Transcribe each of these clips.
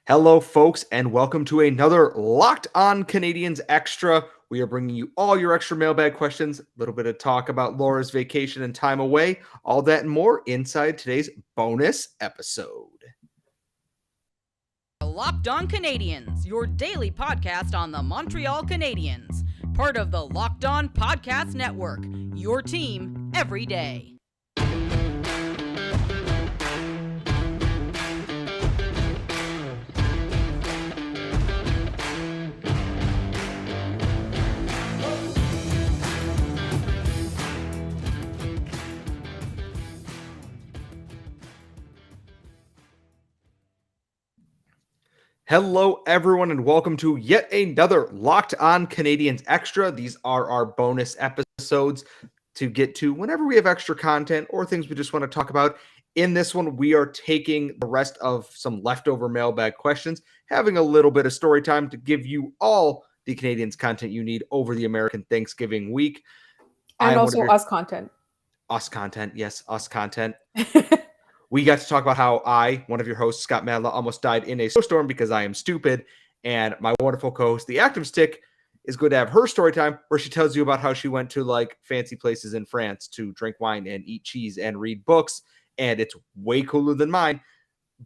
Hello, folks, and welcome to another Locked On Canadiens Extra. We are bringing you all your extra mailbag questions, a little bit of talk about Laura's vacation and time away, all that and more inside today's bonus episode. Locked On Canadiens, your daily podcast on the Montreal Canadiens, part of the Locked On Podcast Network, your team every day. Hello, everyone, and welcome to yet another Locked On Canadiens Extra. These are our bonus episodes to get to whenever we have extra content or things we just want to talk about. In this one, we are taking the rest of some leftover mailbag questions, having a little bit of story time to give you all the Canadiens content you need over the American Thanksgiving week. And also us content. Us content. Yes, us content. We got to talk about how one of your hosts, Scott Madla, almost died in a snowstorm because I am stupid. And my wonderful co-host, the Active Stick, is going to have her story time where she tells you about how she went to like fancy places in France to drink wine and eat cheese and read books. And it's way cooler than mine.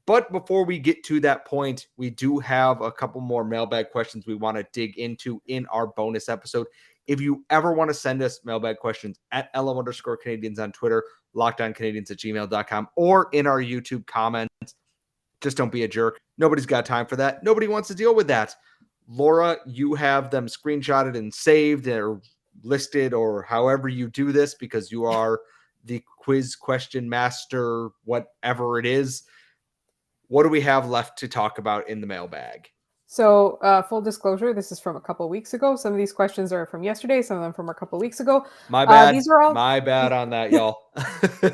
But before we get to that point, we do have a couple more mailbag questions we want to dig into in our bonus episode. If you ever want to send us mailbag questions at LM_Canadiens on Twitter, lockedoncanadiens@gmail.com, or in our YouTube comments, just don't be a jerk. Nobody's got time for that. Nobody wants to deal with that. Laura, you have them screenshotted and saved or listed or however you do this because you are the quiz question master, whatever it is. What do we have left to talk about in the mailbag? So full disclosure, this is from a couple of weeks ago. Some of these questions are from yesterday, some of them from a couple of weeks ago. My bad. These are all my bad on that, y'all.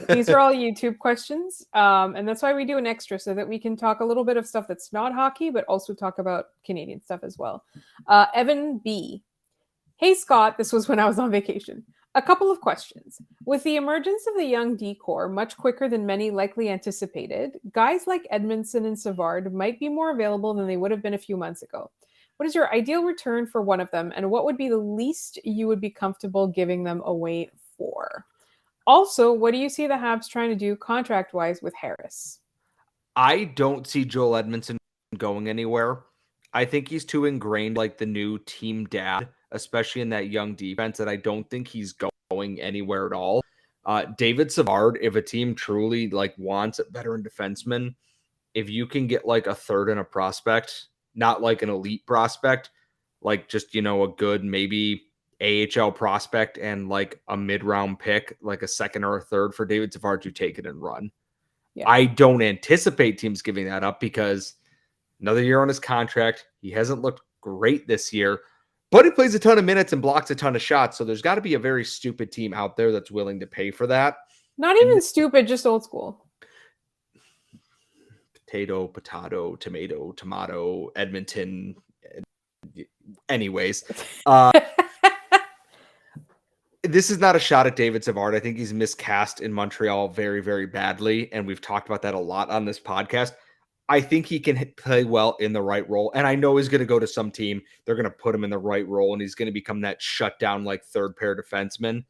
These are all YouTube questions. And that's why we do an extra so that we can talk a little bit of stuff that's not hockey, but also talk about Canadian stuff as well. Evan B. Hey, Scott, this was when I was on vacation. A couple of questions. With the emergence of the young D-Corps much quicker than many likely anticipated, guys like Edmondson and Savard might be more available than they would have been a few months ago. What is your ideal return for one of them, and what would be the least you would be comfortable giving them away for? Also, what do you see the Habs trying to do contract-wise with Harris? I don't see Joel Edmondson going anywhere. I think he's too ingrained like the new team dad, especially in that young defense, that I don't think he's going anywhere at all. David Savard, if a team truly like wants a veteran defenseman, if you can get like a third and a prospect, not like an elite prospect, like just, a good maybe AHL prospect and like a mid-round pick, like a second or a third for David Savard, you take it and run. Yeah. I don't anticipate teams giving that up because another year on his contract. He hasn't looked great this year, but he plays a ton of minutes and blocks a ton of shots. So there's got to be a very stupid team out there that's willing to pay for that. Not even stupid, just old school. Potato, tomato, Edmonton. Anyways, this is not a shot at David Savard. I think he's miscast in Montreal very, very badly. And we've talked about that a lot on this podcast. I think he can play well in the right role. And I know he's going to go to some team. They're going to put him in the right role, and he's going to become that shutdown, like third pair defenseman.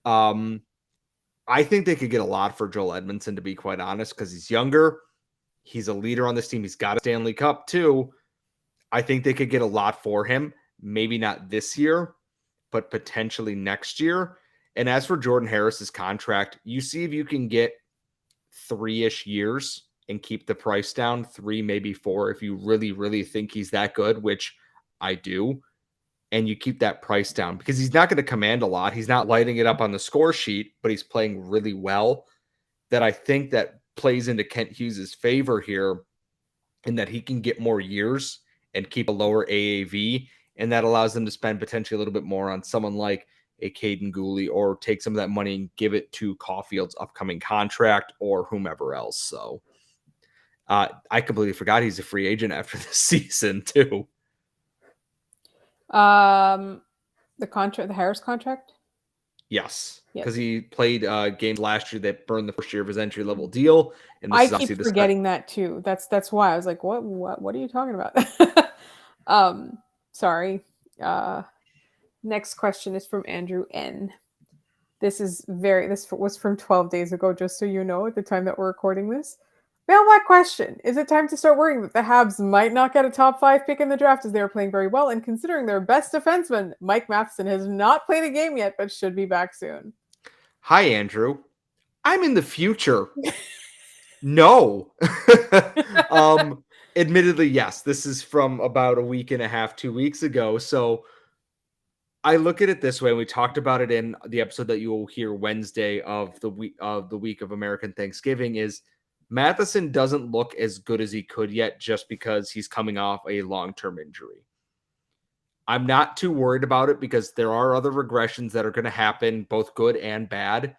I think they could get a lot for Joel Edmondson, to be quite honest, because he's younger. He's a leader on this team. He's got a Stanley Cup too. I think they could get a lot for him. Maybe not this year, but potentially next year. And as for Jordan Harris's contract, you see if you can get 3-ish years and keep the price down, 3, maybe 4, if you really, really think he's that good, which I do, and you keep that price down because he's not going to command a lot. He's not lighting it up on the score sheet, but he's playing really well. That I think that plays into Kent Hughes' favor here in that he can get more years and keep a lower AAV, and that allows them to spend potentially a little bit more on someone like a Caden Gooley or take some of that money and give it to Caulfield's upcoming contract or whomever else. So I completely forgot he's a free agent after this season too. The Harris contract? Yes, Yes. because he played games last year that burned the first year of his entry-level deal. And this I is obviously keep the forgetting that too. That's why I was like, what are you talking about? Sorry. Next question is from Andrew N. This was from 12 days ago, just so you know, at the time that we're recording this. Mailbag question. Is it time to start worrying that the Habs might not get a top 5 pick in the draft as they are playing very well, and considering their best defenseman, Mike Matheson, has not played a game yet but should be back soon? Hi, Andrew. I'm in the future. No. Admittedly, yes. This is from about a week and a half, 2 weeks ago. So I look at it this way. And we talked about it in the episode that you will hear Wednesday of the week of American Thanksgiving. Is Matheson doesn't look as good as he could yet, just because he's coming off a long-term injury. I'm not too worried about it because there are other regressions that are going to happen, both good and bad.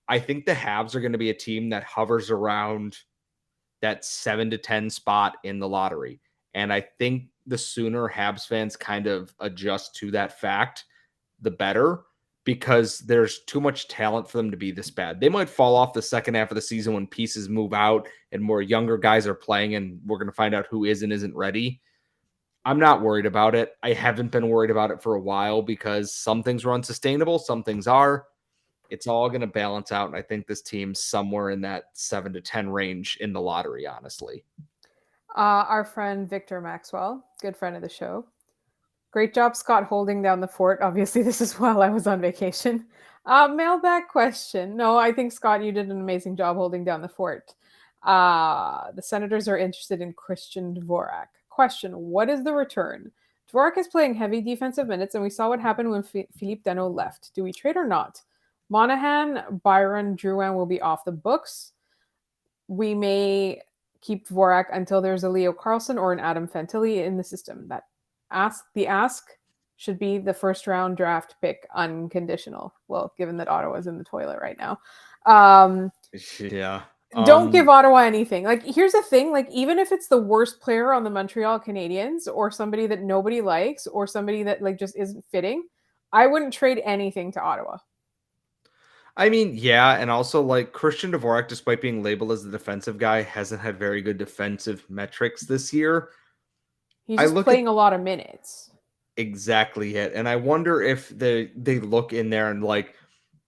I think the Habs are going to be a team that hovers around that 7 to 10 spot in the lottery. And I think the sooner Habs fans kind of adjust to that fact, the better, because there's too much talent for them to be this bad. They might fall off the second half of the season when pieces move out and more younger guys are playing, and we're going to find out who is and isn't ready. I'm not worried about it. I haven't been worried about it for a while because some things are unsustainable, some things are. It's all going to balance out, and I think this team's somewhere in that 7 to 10 range in the lottery, honestly. Our friend Victor Maxwell, good friend of the show. Great job, Scott, holding down the fort. Obviously, this is while I was on vacation. Mailbag question. No, I think, Scott, you did an amazing job holding down the fort. The Senators are interested in Christian Dvorak. Question, what is the return? Dvorak is playing heavy defensive minutes, and we saw what happened when Philippe Danault left. Do we trade or not? Monahan, Byron, Drouin will be off the books. We may keep Dvorak until there's a Leo Carlson or an Adam Fantilli in the system. The ask should be the first round draft pick unconditional. Well, given that Ottawa's in the toilet right now. Yeah. Don't give Ottawa anything. Like, here's the thing. Like, even if it's the worst player on the Montreal Canadiens or somebody that nobody likes or somebody that like just isn't fitting, I wouldn't trade anything to Ottawa. I mean, yeah, and also like Christian Dvorak, despite being labeled as the defensive guy, hasn't had very good defensive metrics this year. He's just playing a lot of minutes. Exactly it. And I wonder if they look in there and like,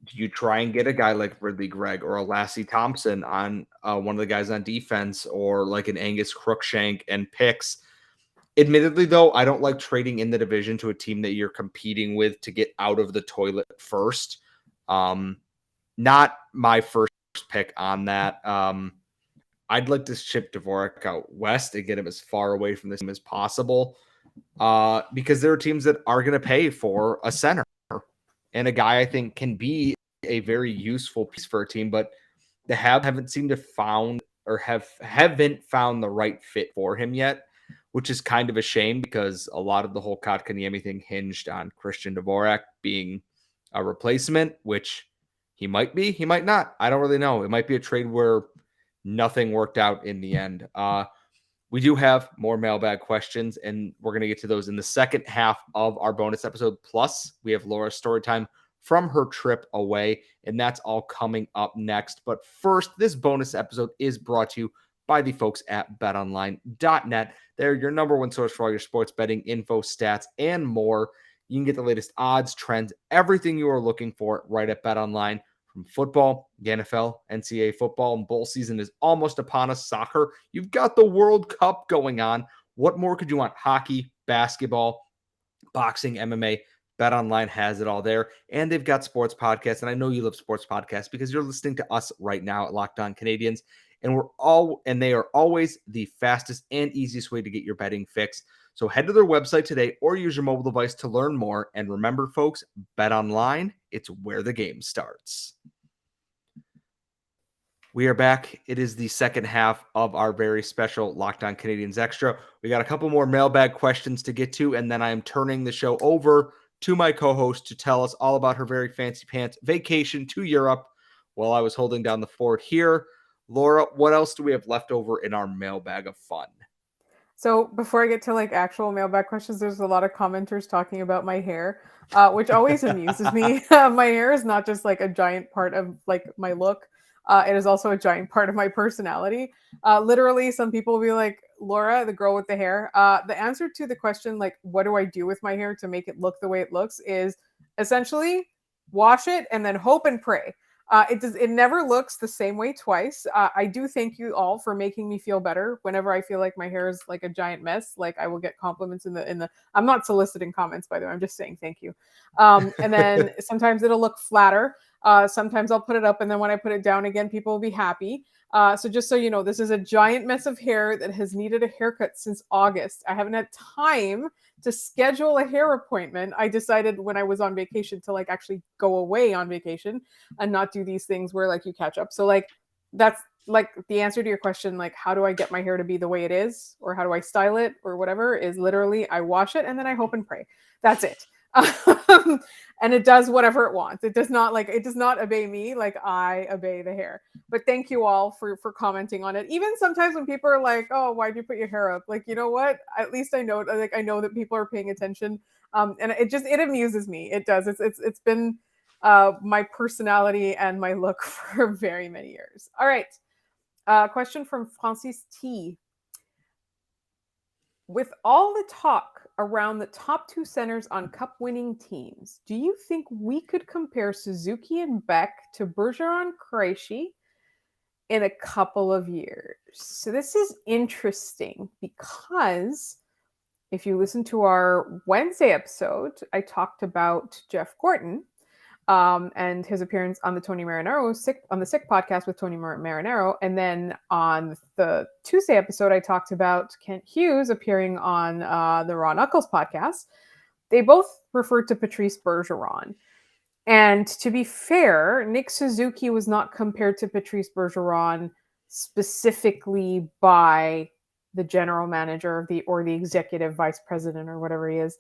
do you try and get a guy like Ridley Gregg or a Lassie Thompson on one of the guys on defense, or like an Angus Crookshank and picks? Admittedly, though, I don't like trading in the division to a team that you're competing with to get out of the toilet first. Not my first pick on that. I'd like to ship Dvorak out west and get him as far away from this team as possible, because there are teams that are going to pay for a center and a guy I think can be a very useful piece for a team, but the haven't seemed to haven't found the right fit for him yet, which is kind of a shame because a lot of the whole Kotkaniemi thing hinged on Christian Dvorak being a replacement, which he might be, he might not. I don't really know. It might be a trade where nothing worked out in the end. We do have more mailbag questions, and we're going to get to those in the second half of our bonus episode. Plus, we have Laura's story time from her trip away, and that's all coming up next. But first, this bonus episode is brought to you by the folks at betonline.net. They're your number one source for all your sports betting info, stats, and more. You can get the latest odds, trends, everything you are looking for right at BetOnline. From football, the NFL, NCAA football, and bowl season is almost upon us. Soccer, you've got the World Cup going on. What more could you want? Hockey, basketball, boxing, MMA. BetOnline has it all there. And they've got sports podcasts. And I know you love sports podcasts because you're listening to us right now at Locked On Canadiens. And they are always the fastest and easiest way to get your betting fix. So head to their website today or use your mobile device to learn more. And remember, folks, BetOnline, it's where the game starts. We are back. It is the second half of our very special Locked On Canadiens Extra. We got a couple more mailbag questions to get to, and then I am turning the show over to my co-host to tell us all about her very fancy pants vacation to Europe while I was holding down the fort here. Laura, what else do we have left over in our mailbag of fun? So before I get to like actual mailbag questions, there's a lot of commenters talking about my hair, which always amuses me. My hair is not just like a giant part of like my look. It is also a giant part of my personality. Literally, some people will be like, Laura, the girl with the hair. The answer to the question, like, what do I do with my hair to make it look the way it looks, is essentially wash it and then hope and pray. It never looks the same way twice. I do thank you all for making me feel better whenever I feel like my hair is like a giant mess. Like I will get compliments in the. I'm not soliciting comments, by the way. I'm just saying thank you. And then sometimes it'll look flatter. Sometimes I'll put it up, and then when I put it down again, people will be happy. So just so you know, this is a giant mess of hair that has needed a haircut since August. I haven't had time to schedule a hair appointment. I decided when I was on vacation to like actually go away on vacation and not do these things where like you catch up. So like that's like the answer to your question, like how do I get my hair to be the way it is, or how do I style it or whatever, is literally I wash it and then I hope and pray. That's it. And it does whatever it wants. It does not obey me, like I obey the hair. But thank you all for commenting on it. Even sometimes when people are like, oh, why'd you put your hair up? Like, you know what? At least I know that people are paying attention. And it amuses me. It does. It's been my personality and my look for very many years. All right. Question from Francis T. With all the talk around the top two centers on cup-winning teams, do you think we could compare Suzuki and Beck to Bergeron, Krejci in a couple of years? So this is interesting because if you listen to our Wednesday episode, I talked about Jeff Gorton and his appearance on the Tony Marinaro Sick podcast with Tony Marinaro. And then on the Tuesday episode, I talked about Kent Hughes appearing on the Raw Knuckles podcast. They both referred to Patrice Bergeron. And to be fair, Nick Suzuki was not compared to Patrice Bergeron specifically by the general manager or the executive vice president or whatever he is.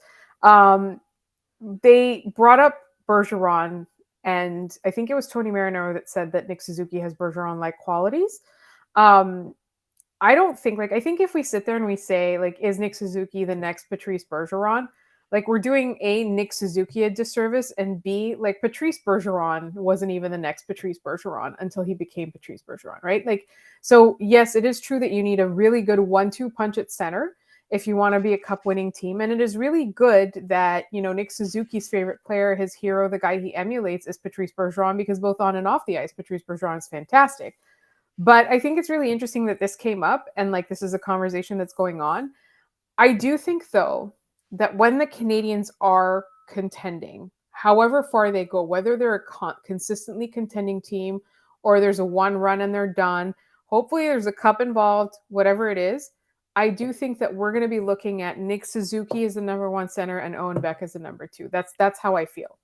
They brought up Bergeron, and I think it was Tony Marinaro that said that Nick Suzuki has Bergeron-like qualities. I don't think, I think if we sit there and we say, like, is Nick Suzuki the next Patrice Bergeron? Like, we're doing A, Nick Suzuki a disservice, and B, like, Patrice Bergeron wasn't even the next Patrice Bergeron until he became Patrice Bergeron, right? Like, so yes, it is true that you need a really good 1-2 punch at center if you want to be a cup-winning team. And it is really good that, Nick Suzuki's favorite player, his hero, the guy he emulates, is Patrice Bergeron, because both on and off the ice, Patrice Bergeron is fantastic. But I think it's really interesting that this came up and, like, this is a conversation that's going on. I do think, though, that when the Canadiens are contending, however far they go, whether they're a consistently contending team or there's a one run and they're done, hopefully there's a cup involved, whatever it is, I do think that we're going to be looking at Nick Suzuki as the number one center and Owen Beck as the number two. That's how I feel.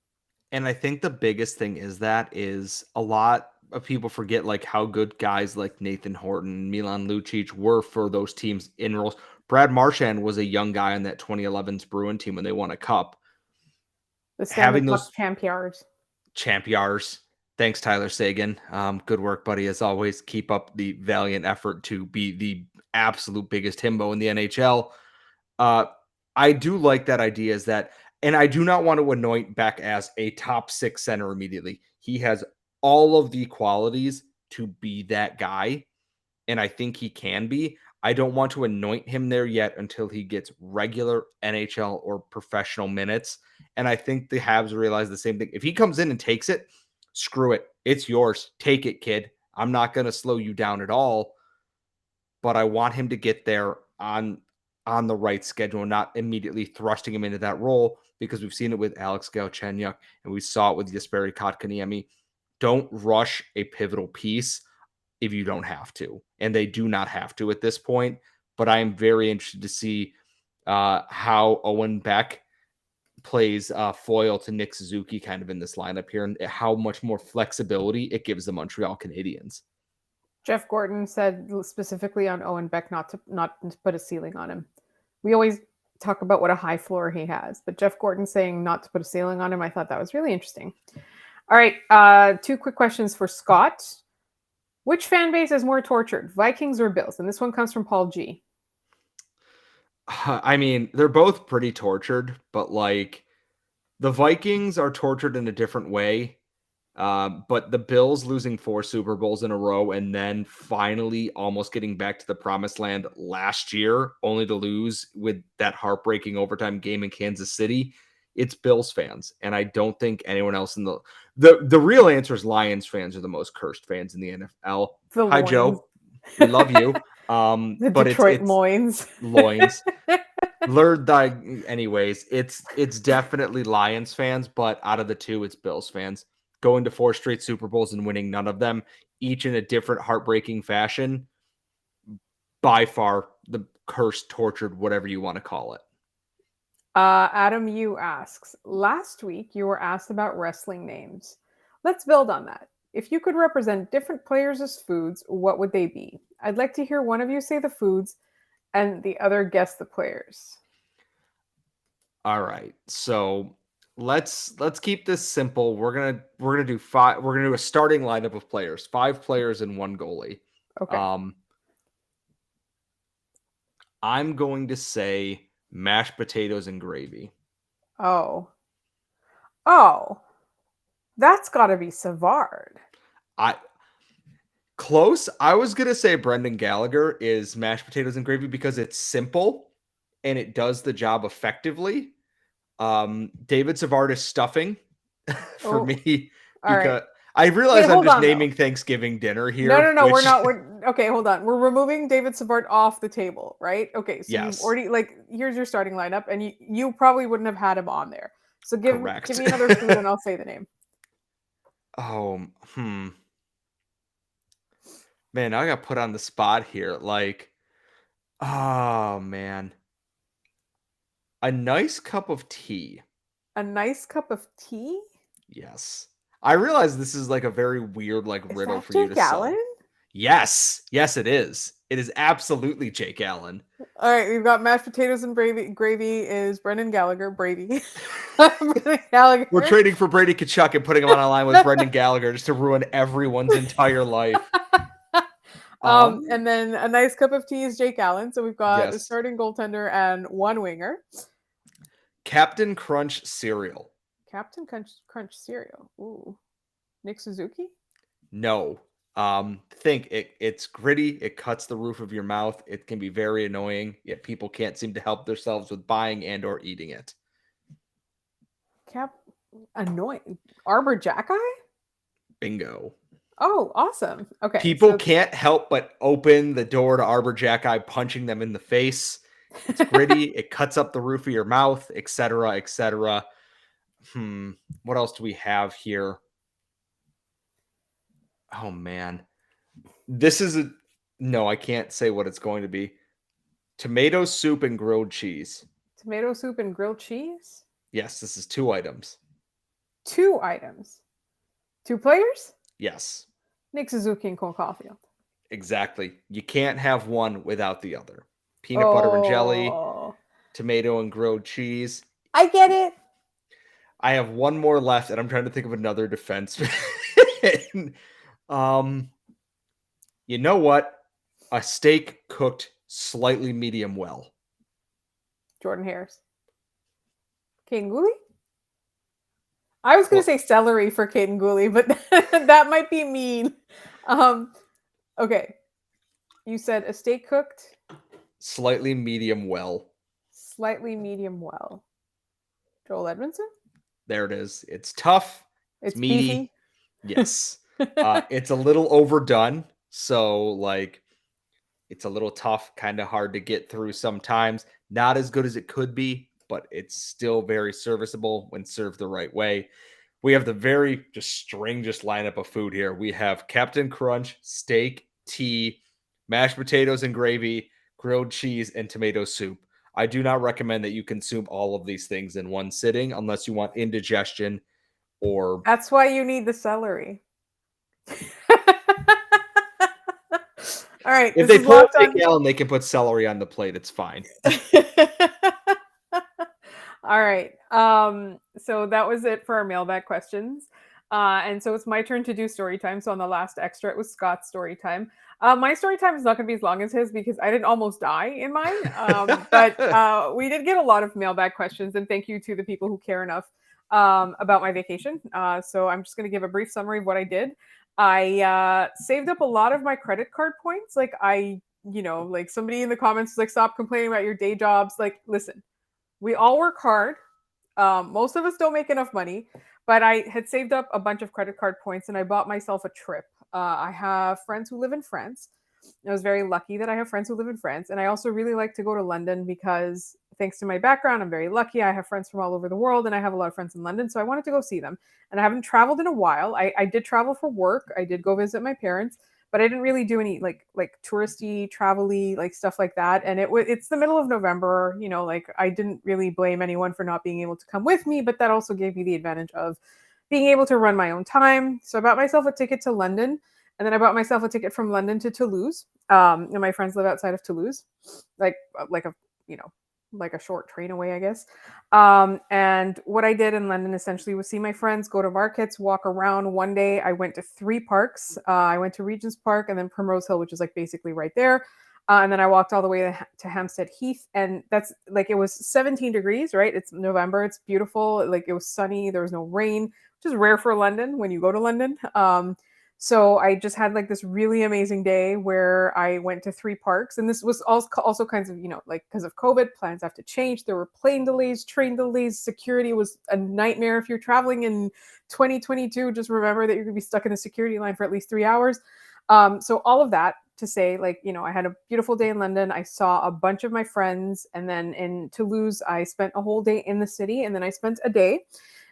And I think the biggest thing is a lot of people forget like how good guys like Nathan Horton, Milan Lucic were for those teams in roles. Brad Marchand was a young guy on that 2011's Bruin team when they won a cup. The Stanley Cup champions. Thanks, Tyler Sagan. Good work, buddy. As always, keep up the valiant effort to be the absolute biggest himbo in the NHL. I do like that idea and I do not want to anoint Beck as a top 6 center immediately. He has all of the qualities to be that guy, and I think he can be. I don't want to anoint him there yet until he gets regular NHL or professional minutes. And I think the Habs realize the same thing. If he comes in and takes it, screw it. It's yours. Take it, kid. I'm not going to slow you down at all. But I want him to get there on the right schedule, not immediately thrusting him into that role, because we've seen it with Alex Galchenyuk and we saw it with Jesperi Kotkaniemi. Don't rush a pivotal piece if you don't have to. And they do not have to at this point. But I am very interested to see how Owen Beck plays foil to Nick Suzuki kind of in this lineup here, and how much more flexibility it gives the Montreal Canadiens. Jeff Gorton said specifically on Owen Beck not to put a ceiling on him. We always talk about what a high floor he has, but Jeff Gorton saying not to put a ceiling on him, I thought that was really interesting. All right, 2 quick questions for Scott. Which fan base is more tortured, Vikings or Bills? And this one comes from Paul G. I mean, they're both pretty tortured, but like the Vikings are tortured in a different way. But the Bills losing 4 Super Bowls in a row and then finally almost getting back to the promised land last year, only to lose with that heartbreaking overtime game in Kansas City. It's Bills fans, and I don't think anyone else in the real answer is Lions fans are the most cursed fans in the NFL. The Hi, Loins. Joe. We love you. The But Detroit it's Loins. loins. Anyways, it's definitely Lions fans, but out of the two, it's Bills fans. Going to 4 straight Super Bowls and winning none of them, each in a different heartbreaking fashion. By far the cursed, tortured, whatever you want to call it. Adam Yu asks, last week you were asked about wrestling names. Let's build on that. If you could represent different players as foods, what would they be? I'd like to hear one of you say the foods and the other guess the players. All right. So let's keep this simple. We're gonna do 5. We're gonna do a starting lineup of players, 5 players and 1 goalie. Okay. I'm going to say mashed potatoes and gravy. Oh, that's got to be Savard. Close. I was gonna say Brendan Gallagher is mashed potatoes and gravy because it's simple and it does the job effectively. David Savard is stuffing for me All right. because I realize Wait, I'm hold just on, though. naming Thanksgiving dinner here. No, which- we're not. Okay, hold on. We're removing David Savard off the table, right? Okay, so Yes. you've already here's your starting lineup, and you probably wouldn't have had him on there. So give me another food, and I'll say the name. Oh, man, I got put on the spot here. Like, oh man, a nice cup of tea. A nice cup of tea? Yes. I realize this is like a very weird riddle for you to solve. Yes. Yes, it is. It is absolutely Jake Allen. All right, we've got mashed potatoes and gravy. Gravy is Brendan Gallagher. Brendan Gallagher. We're trading for Brady Tkachuk and putting him on a line with Brendan Gallagher just to ruin everyone's entire life. And then a nice cup of tea is Jake Allen. So we've got a Yes. starting goaltender and 1 winger. Captain Crunch cereal. Captain Crunch cereal. Ooh. Nick Suzuki? No. Think it's gritty. It cuts the roof of your mouth. It can be very annoying, yet people can't seem to help themselves with buying and or eating it. Annoying. Arbor Jack Eye? Bingo. Oh, awesome. Okay. People can't help but open the door to Arbor Jack Eye, punching them in the face. It's gritty. It cuts up the roof of your mouth, etc., etc. What else do we have here? Oh man, this is no. I can't say what it's going to be. Tomato soup and grilled cheese. Tomato soup and grilled cheese? Yes, this is 2 items. 2 items. 2 players? Yes. Nick Suzuki and Cole Caulfield. Exactly. You can't have one without the other. Peanut butter and jelly, tomato and grilled cheese. I get it. I have 1 more left, and I'm trying to think of another defense. You know what? A steak cooked slightly medium well. Jordan Harris. Caden Gooley? I was going to say celery for Caden Gooley, but that might be mean. Okay. You said a steak cooked? Slightly medium well. Slightly medium well. Joel Edmondson? There it is. It's tough. It's meaty. Beefy. Yes. It's a little overdone. So, it's a little tough, kind of hard to get through sometimes. Not as good as it could be, but it's still very serviceable when served the right way. We have the very strangest lineup of food here. We have Captain Crunch, steak, tea, mashed potatoes and gravy, grilled cheese, and tomato soup. I do not recommend that you consume all of these things in one sitting unless you want indigestion or... That's why you need the celery. All right. If they pull Jake Allen, they can put celery on the plate. It's fine. All right. So that was it for our mailbag questions. And so it's my turn to do story time. So on the last extra, it was Scott's story time. My story time is not going to be as long as his because I didn't almost die in mine. But we did get a lot of mailbag questions, and thank you to the people who care enough about my vacation. So I'm just going to give a brief summary of what I did. I saved up a lot of my credit card points. Like like somebody in the comments was like, stop complaining about your day jobs. Like, listen, we all work hard. Most of us don't make enough money, but I had saved up a bunch of credit card points and I bought myself a trip. I have friends who live in France. I was very lucky that I have friends who live in France. And I also really like to go to London because, thanks to my background, I'm very lucky. I have friends from all over the world and I have a lot of friends in London. So I wanted to go see them. And I haven't traveled in a while. I did travel for work, I did go visit my parents, but I didn't really do any like touristy, travel-y, like stuff like that. And it's the middle of November, like I didn't really blame anyone for not being able to come with me, but that also gave me the advantage of being able to run my own time. So I bought myself a ticket to London, and then I bought myself a ticket from London to Toulouse. And my friends live outside of Toulouse, like a like a short train away, I guess. And what I did in London essentially was see my friends, go to markets, walk around. One day I went to 3 parks. I went to Regent's Park and then Primrose Hill, which is like basically right there. And then I walked all the way to Hampstead Heath. And that's like, it was 17 degrees, right? It's November. It's beautiful. Like it was sunny. There was no rain, which is rare for London when you go to London. So I just had like this really amazing day where I went to 3 parks, and this was also kinds of, like because of COVID, plans have to change. There were plane delays, train delays, security was a nightmare. If you're traveling in 2022, just remember that you're gonna be stuck in the security line for at least 3 hours. So all of that to say, like, I had a beautiful day in London. I saw a bunch of my friends, and then in Toulouse, I spent a whole day in the city, and then I spent a day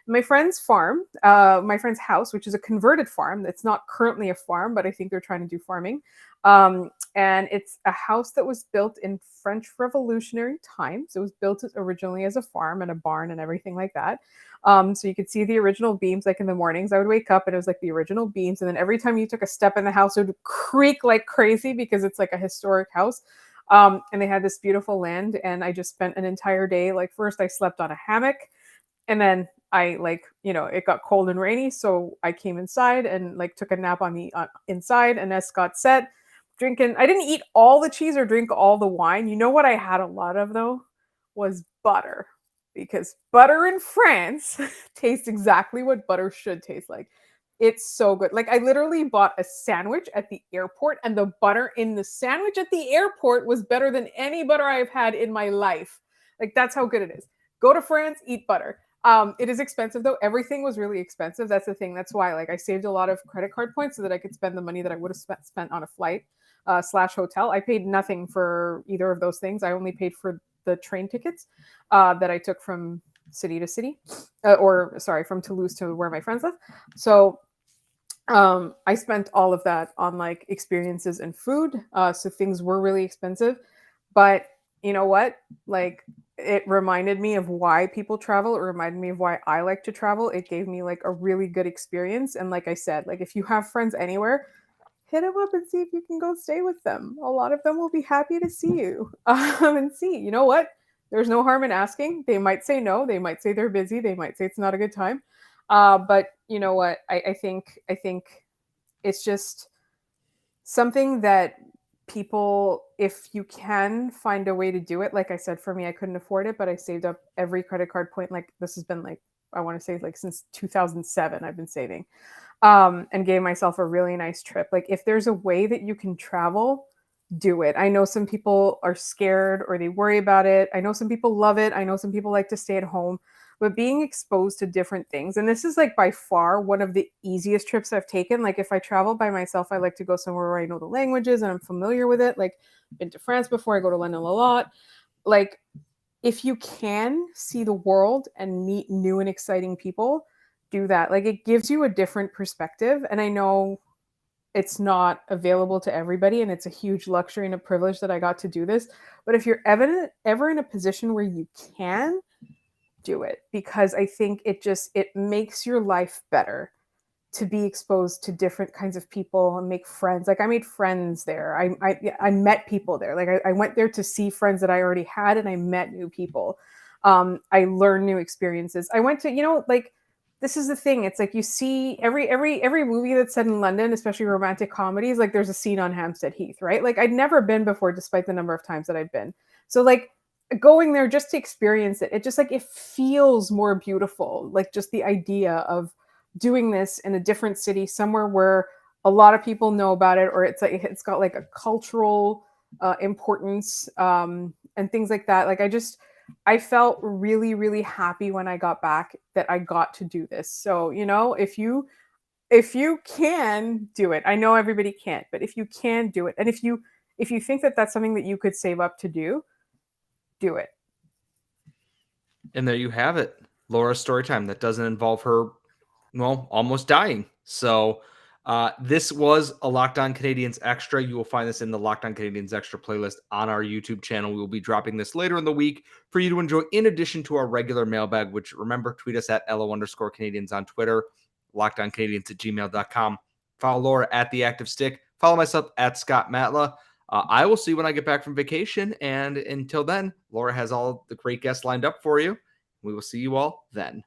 my friend's farm, my friend's house, which is a converted farm. It's not currently a farm, but I think they're trying to do farming. And it's a house that was built in French Revolutionary times. It was built originally as a farm and a barn and everything like that. So you could see the original beams, like in the mornings, I would wake up and it was like the original beams. And then every time you took a step in the house, it would creak like crazy because it's like a historic house. And they had this beautiful land. And I just spent an entire day. Like first I slept on a hammock, and then I it got cold and rainy. So I came inside and like took a nap on the inside. And as Scott said, drinking, I didn't eat all the cheese or drink all the wine. You know what I had a lot of though was butter, because butter in France tastes exactly what butter should taste like. It's so good. Like I literally bought a sandwich at the airport, and the butter in the sandwich at the airport was better than any butter I've had in my life. Like that's how good it is. Go to France, eat butter. It is expensive though. Everything was really expensive. That's the thing. That's why like I saved a lot of credit card points so that I could spend the money that I would have spent on a flight / hotel. I paid nothing for either of those things. I only paid for the train tickets that I took from city to city, from Toulouse to where my friends live. So I spent all of that on like experiences and food. So things were really expensive, but you know what? Like it reminded me of why people travel. It reminded me of why I like to travel. It gave me like a really good experience. And like I said, like if you have friends anywhere, hit them up and see if you can go stay with them. A lot of them will be happy to see you and see, you know what? There's no harm in asking. They might say no. They might say they're busy. They might say it's not a good time. But you know what? I think it's just something that people, if you can find a way to do it, like I said, for me, I couldn't afford it, but I saved up every credit card point. Like this has been like, I want to say like since 2007, I've been saving, and gave myself a really nice trip. Like if there's a way that you can travel, do it. I know some people are scared or they worry about it. I know some people love it. I know some people like to stay at home, but being exposed to different things. And this is like by far one of the easiest trips I've taken. Like if I travel by myself, I like to go somewhere where I know the languages and I'm familiar with it. Like been to France before, I go to London a lot. Like if you can see the world and meet new and exciting people, do that. Like it gives you a different perspective. And I know it's not available to everybody, and it's a huge luxury and a privilege that I got to do this. But if you're ever in a position where you can, do it, because I think it makes your life better to be exposed to different kinds of people and make friends. Like I made friends there. I met people there. Like I went there to see friends that I already had, and I met new people. I learned new experiences. I went to, like this is the thing. It's like you see every movie that's set in London, especially romantic comedies, like there's a scene on Hampstead Heath, right? Like I'd never been before, despite the number of times that I've been. So like going there just to experience it, it just like it feels more beautiful. Like just the idea of doing this in a different city, somewhere where a lot of people know about it, or it's like it's got like a cultural importance and things like that. Like I felt really, really happy when I got back that I got to do this. So, you know, if you can do it, I know everybody can't, but if you can do it, and if you think that that's something that you could save up to do it. And there you have it, Laura's story time that doesn't involve her, well, almost dying. So this was a Locked On Canadiens Extra. You will find this in the Locked On Canadiens Extra playlist on our YouTube channel. We will be dropping this later in the week for you to enjoy, in addition to our regular mailbag, which, remember, tweet us at LO_Canadiens on Twitter, lockedoncanadiens@gmail.com. Follow Laura at The Active Stick. Follow myself at Scott Matla. I will see you when I get back from vacation. And until then, Laura has all the great guests lined up for you. We will see you all then.